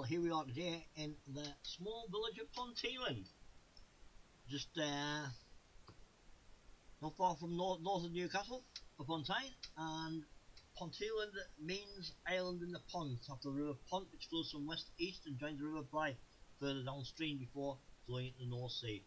Well, here we are today in the small village of Ponteland, just not far from north of Newcastle upon Tyne, and Ponteland means island in the pond. It's after the River Pont, which flows from west to east and joins the River Blythe further downstream before flowing into the North Sea.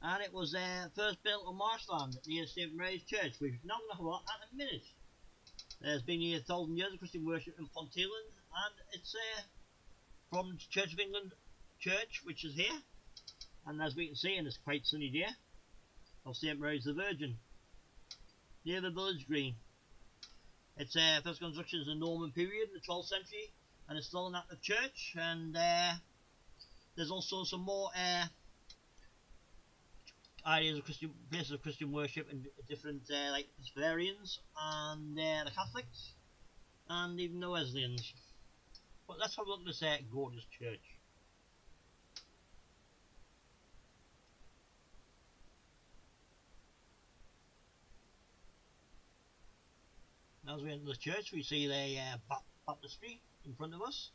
And it was first built on marshland near St Mary's Church, which we're now going to have a look at in a minute. There's been here 1,000 years of Christian worship in Ponteland, and it's from Church of England Church, which is here, and as we can see in this quite sunny day, of St Mary's the Virgin, near the village green. Its first construction is the Norman period in the 12th century, and it's still an active church, and there's also some more ideas of places of Christian worship in different like the Presbyterians and the Catholics and even the Wesleyans. But let's have a look at this gorgeous church. As we enter the church, we see the baptistry in front of us.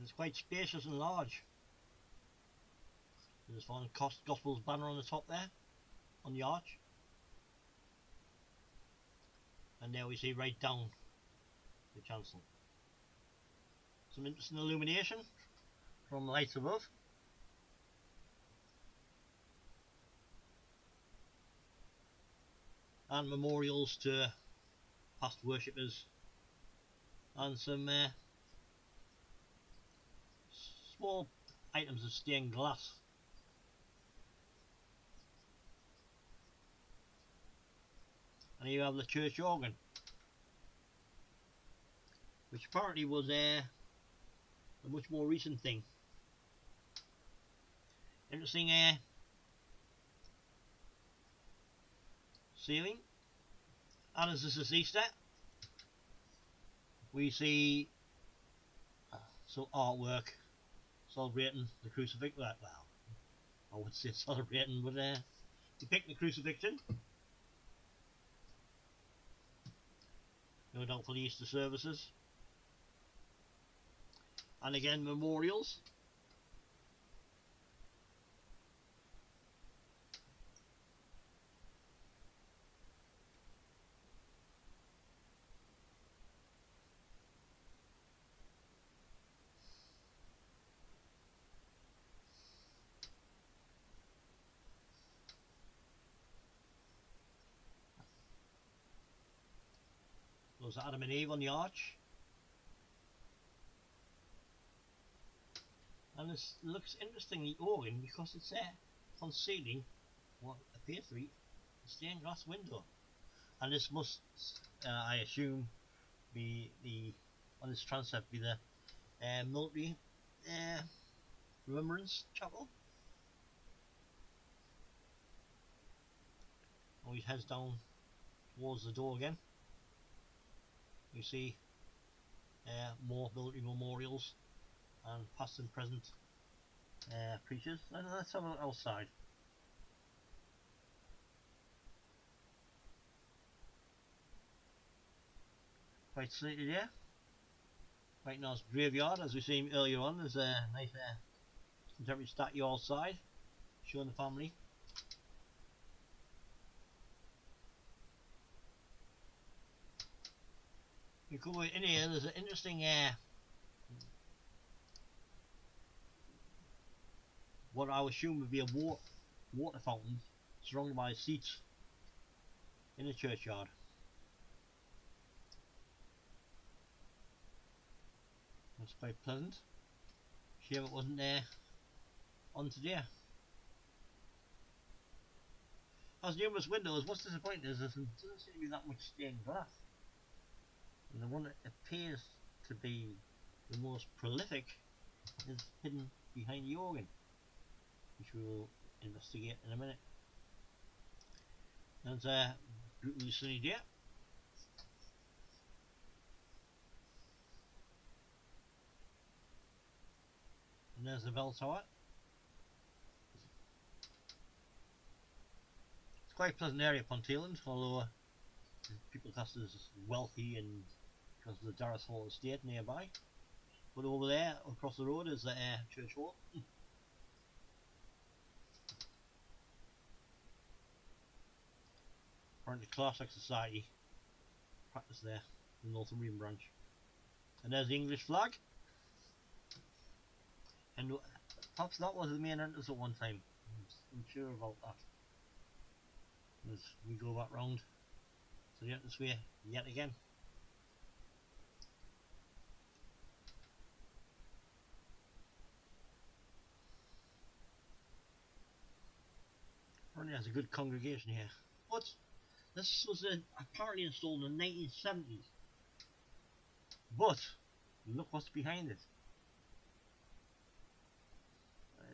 It's quite spacious and large. There's one Gospels banner on the top there, on the arch. And there we see right down the chancel. Some interesting illumination from the lights above. And memorials to past worshippers. And some small items of stained glass. And here you have the church organ, which apparently was a much more recent thing. Interesting ceiling. And as this is Easter, we see some artwork celebrating the crucifixion. Well, I would say celebrating, but depicting the crucifixion. No doubt for the Easter services. And again, memorials. There's Adam and Eve on the arch. And this looks interesting, the organ, because it's concealing what appears to be a stained glass window. And this must, I assume, be on this transept, be the military remembrance chapel. And he heads down towards the door again. You see more military memorials and past and present preachers. And let's have a look outside. Quite slated here. Quite nice graveyard, as we seen earlier on. There's a nice contemporary statue outside showing the family. You come in here, there's an interesting what I would assume would be a water fountain surrounded by seats in the churchyard. That's quite pleasant. Shame it wasn't there on today. Has numerous windows. What's disappointing is there doesn't seem to be that much stained glass. And the one that appears to be the most prolific is hidden behind the organ, which we will investigate in a minute. And it's a brutally sunny day. And there's the bell tower. It's quite a pleasant area, Ponteland, although people classed as wealthy and because the Darras Hall estate nearby. But over there, across the road, is the church hall. Apparently Classic Society practice there, the Northumbrian branch. And there's the English flag. And perhaps that was the main entrance at one time. I'm sure about that. As we go back round to the entrance way yet again. Apparently there's a good congregation here. But this was apparently installed in the 1970s. But look what's behind it.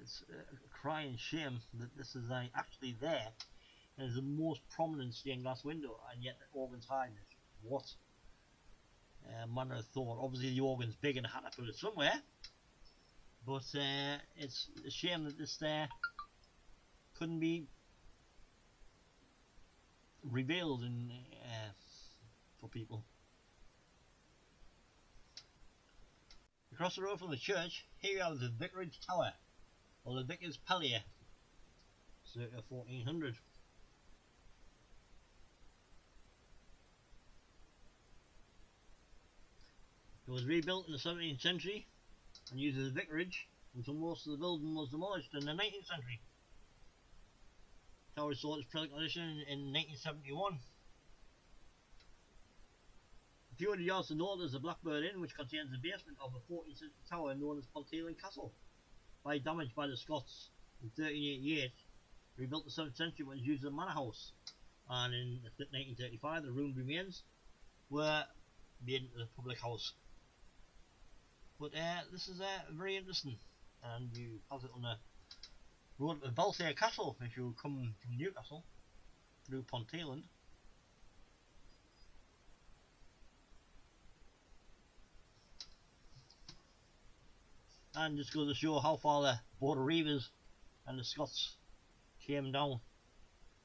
It's a crying shame that this is actually there. And it's the most prominent stained glass window, and yet the organ's hiding it. What manner of thought? Obviously the organ's big and I had to put it somewhere. But it's a shame that this there couldn't be revealed for people. Across the road from the church, here you have the Vicarage Tower, or the Vicar's Palier, circa 1400. It was rebuilt in the 17th century and used as a vicarage until most of the building was demolished in the 19th century. The tower restored its present condition in 1971. A few hundred yards to the north is the Blackbird Inn, which contains the basement of a 14th century tower known as Ponteland Castle. By damage by the Scots in 1388, rebuilt in the 7th century when it was used as a manor house, and in 1935 the ruined remains were made into the public house. But this is very interesting, and you have it on the road to Belfair Castle if you come from Newcastle through Ponteland. And just goes to show how far the Border Reivers and the Scots came down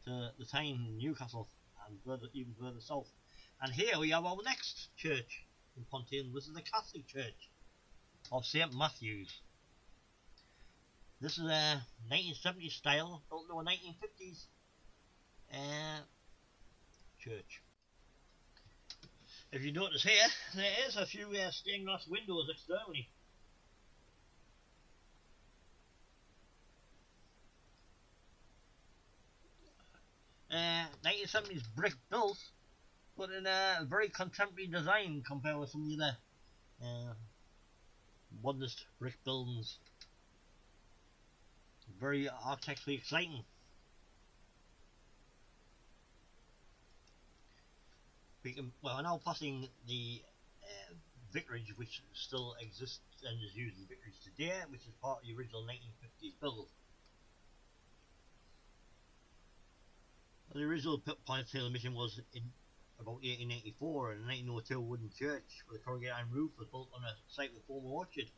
to the time in Newcastle and even further south. And here we have our next church in Ponteland. This is the Catholic Church of St Matthew's. This is a 1970s style, built in the 1950s church. If you notice here, there is a few stained glass windows externally. 1970s brick built, but in a very contemporary design compared with some of the other modernist brick buildings. Very architecturally exciting. We're now passing the vicarage, which still exists and is used in vicarage today, which is part of the original 1950s build. The original Ponteland mission was in about 1884, and in 1902 a wooden church with a corrugated iron roof was built on a site with former orchards.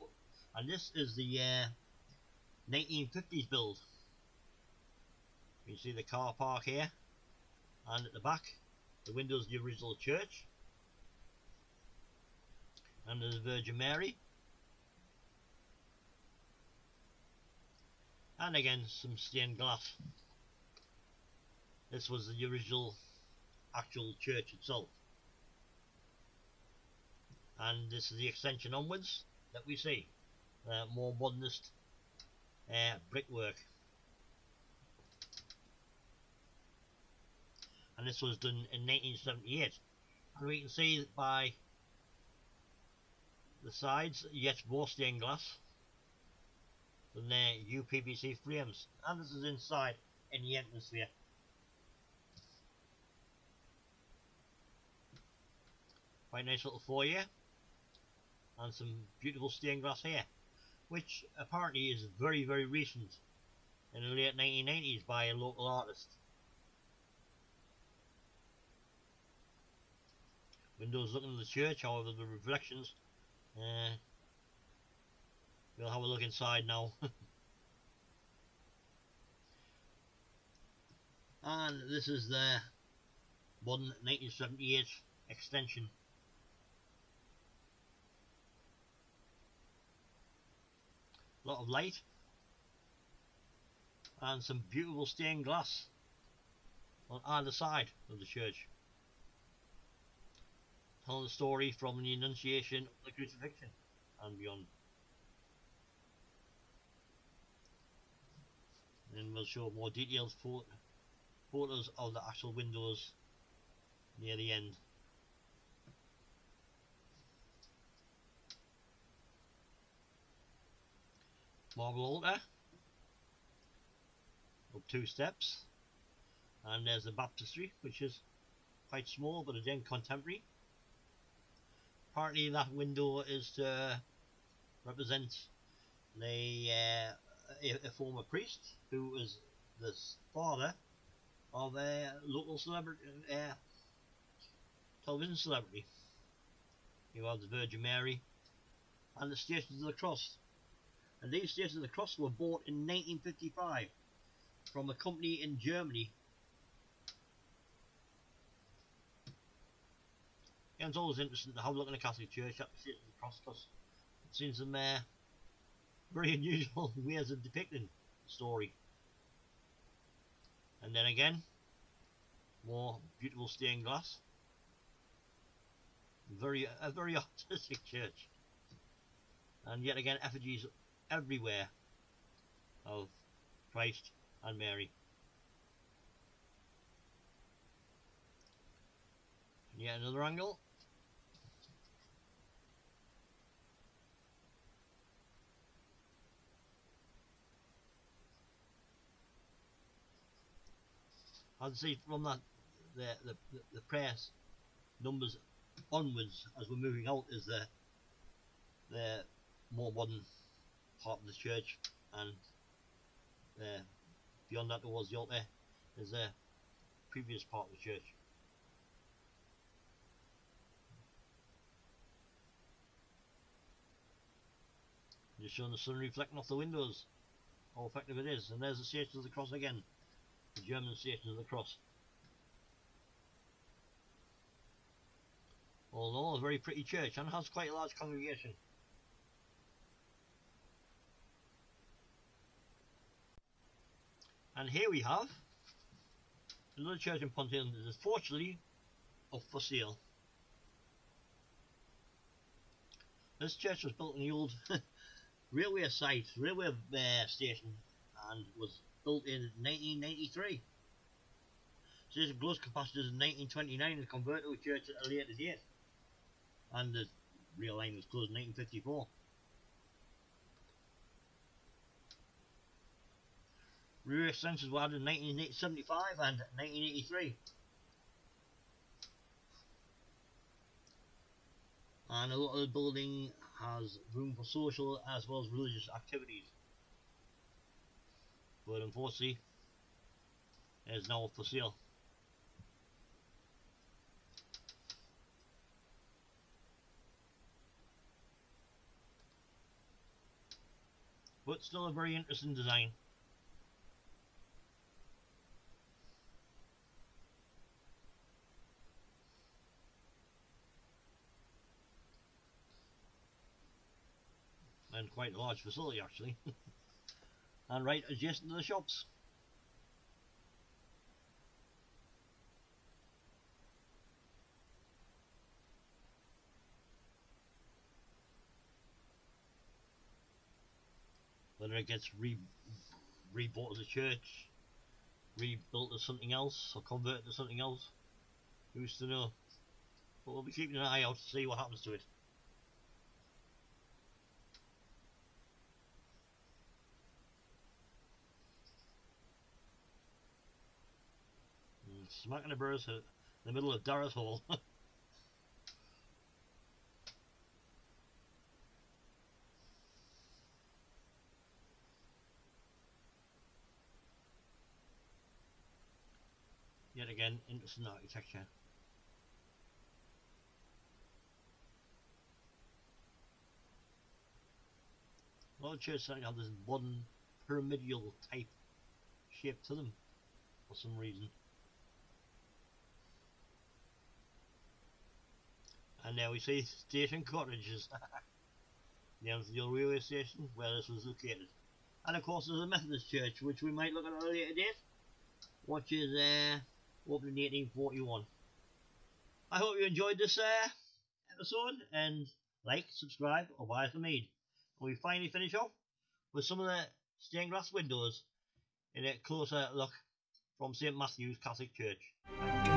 And this is the 1950s build. You can see the car park here, and at the back the windows of the original church, and there's Virgin Mary, and again some stained glass. This was the original actual church itself, and this is the extension onwards that we see, more modernist brickwork. And this was done in 1978, and we can see that by the sides yet more stained glass than the UPVC frames, and this is inside in the entrance here. Quite nice little foyer, and some beautiful stained glass here, which apparently is very, very recent, in the late 1990s by a local artist. Windows looking at the church, however the reflections, we'll have a look inside now. And this is the modern 1978 extension a lot of light, and some beautiful stained glass on either side of the church, telling the story from the Annunciation of the Crucifixion and beyond. And then we'll show more detailed photos of the actual windows near the end. Marble altar up 2 steps, and there's the baptistry, which is quite small but again contemporary. Apparently that window is to represent a former priest who was the father of a local celebrity, television celebrity. You have the Virgin Mary and the Stations of the Cross. And these Stations of the Cross were bought in 1955 from a company in Germany. And it's always interesting to have a look in a Catholic church at the Stations of the Cross, because it seems some very unusual ways of depicting the story. And then again, more beautiful stained glass. A very artistic church. And yet again, effigies everywhere of Christ and Mary. And yet another angle. I'd say from that, the press numbers onwards as we're moving out is the more modern part of the church, and beyond that towards the altar is the previous part of the church. Just showing the sun reflecting off the windows, how effective it is. And there's the Station of the Cross again, the German Station of the Cross. Although a very pretty church, and has quite a large congregation. And here we have another church in Ponteland that is fortunately up for sale. This church was built in the old railway station, and was built in 1993. Station closed capacity in 1929 and converted to a church at a later date. And the rail line was closed in 1954. Rear extensions were added in 1975 and 1983. And a lot of the building has room for social as well as religious activities. But unfortunately, it is now up for sale. But still a very interesting design. And quite a large facility actually. And right adjacent to the shops. Whether it gets rebought as a church, rebuilt as something else, or converted to something else, who's to know? But we'll be keeping an eye out to see what happens to it. Smacking the birds in the middle of Darragh Hall. Yet again, interesting architecture. A lot of churches have this modern pyramidal type shape to them for some reason. And now we see station cottages. near the old railway station where this was located. And of course there's a Methodist church which we might look at at a later date, which is opened in 1841. I hope you enjoyed this episode, and like, subscribe, or buy us a mead. And we finally finish off with some of the stained glass windows in a closer look from St Matthew's Catholic Church.